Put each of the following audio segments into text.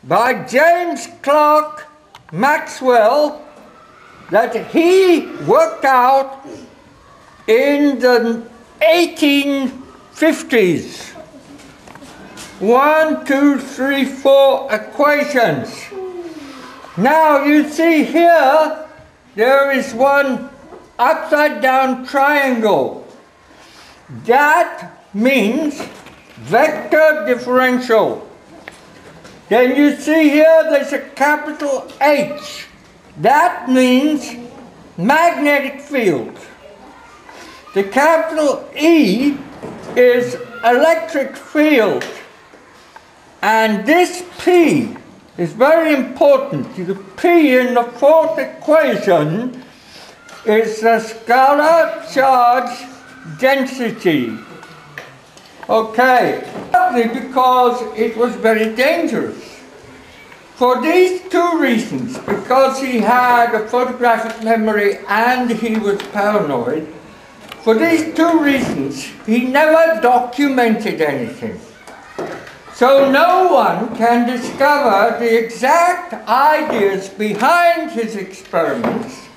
by James Clerk Maxwell that he worked out in the 1850s. 1, 2, 3, 4 equations. Now you see here, there is one upside down triangle. That means vector differential. Then you see here there's a capital H. That means magnetic field. The capital E is electric field. And this P is very important. The P in the fourth equation is the scalar charge density. Okay, partly because it was very dangerous. For these two reasons, because he had a photographic memory and he was paranoid, for these two reasons, he never documented anything. So no one can discover the exact ideas behind his experiments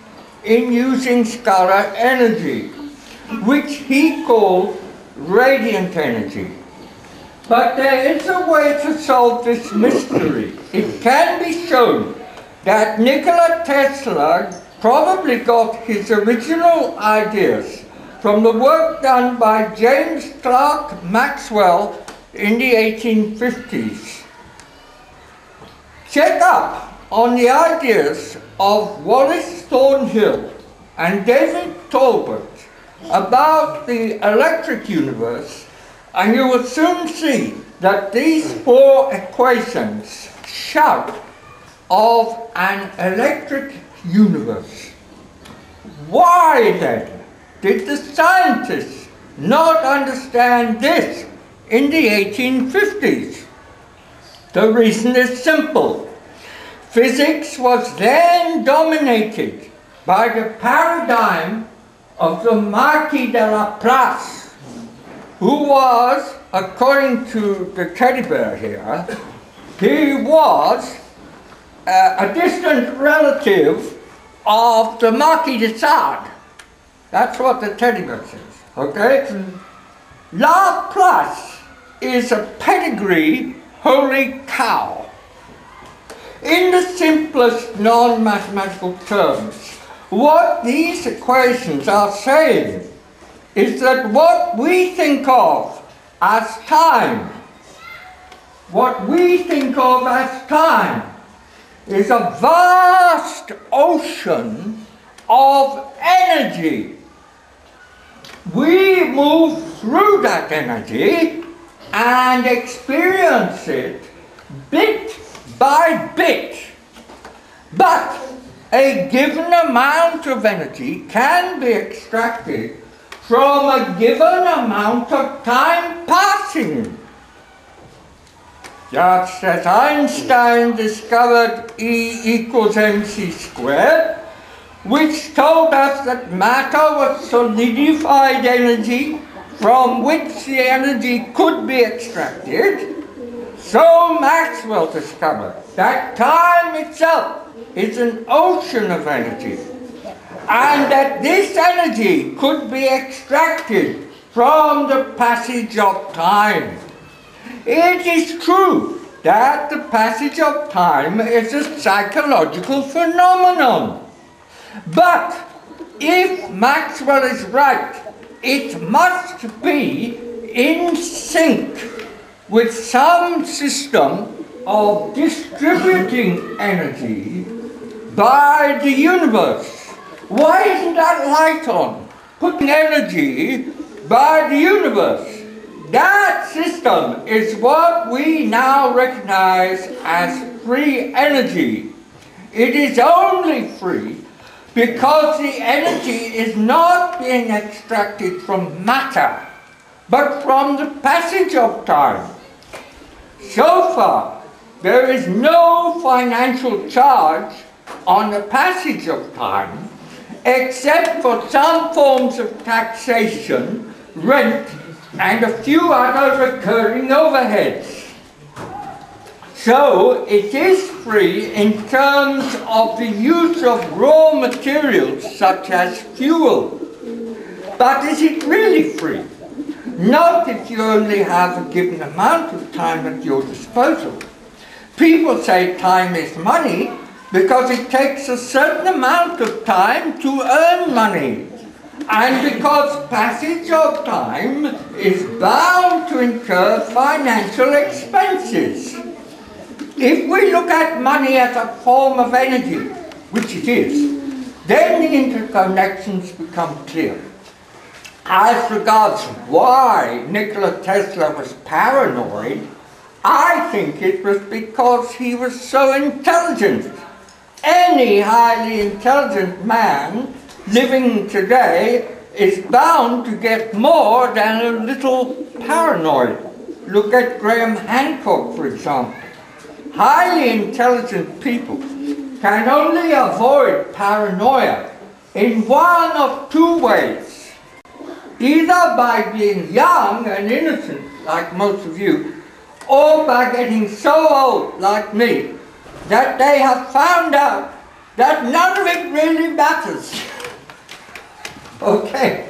in using scalar energy, which he called radiant energy. But there is a way to solve this mystery. It can be shown that Nikola Tesla probably got his original ideas from the work done by James Clerk Maxwell in the 1850s. Check up on the ideas of Wallace Thornhill and David Talbot about the electric universe, and you will soon see that these four equations shout of an electric universe. Why then did the scientists not understand this in the 1850s? The reason is simple. Physics was then dominated by the paradigm of the Marquis de Laplace, who was, according to the teddy bear here, he was a distant relative of the Marquis de Sade. That's what the teddy bear says, okay? Laplace is a pedigree holy cow. In the simplest non-mathematical terms, what these equations are saying is that what we think of as time, is a vast ocean of energy. We move through that energy and experience it bit by bit. But a given amount of energy can be extracted from a given amount of time passing. Just as Einstein discovered E equals mc squared, which told us that matter was solidified energy from which the energy could be extracted, so Maxwell discovered that time itself is an ocean of energy, and that this energy could be extracted from the passage of time. It is true that the passage of time is a psychological phenomenon. But if Maxwell is right, it must be in sync with some system of distributing energy by the universe. Why isn't that light on? Putting energy by the universe. That system is what we now recognize as free energy. It is only free because the energy is not being extracted from matter, but from the passage of time. So far, there is no financial charge on the passage of time, except for some forms of taxation, rent, and a few other recurring overheads. So it is free in terms of the use of raw materials such as fuel. But is it really free? Not if you only have a given amount of time at your disposal. People say time is money because it takes a certain amount of time to earn money. And because passage of time is bound to incur financial expenses. If we look at money as a form of energy, which it is, then the interconnections become clear. As regards why Nikola Tesla was paranoid, I think it was because he was so intelligent. Any highly intelligent man living today is bound to get more than a little paranoid. Look at Graham Hancock, for example. Highly intelligent people can only avoid paranoia in one of two ways. Either by being young and innocent, like most of you, or by getting so old, like me, that they have found out that none of it really matters. Okay.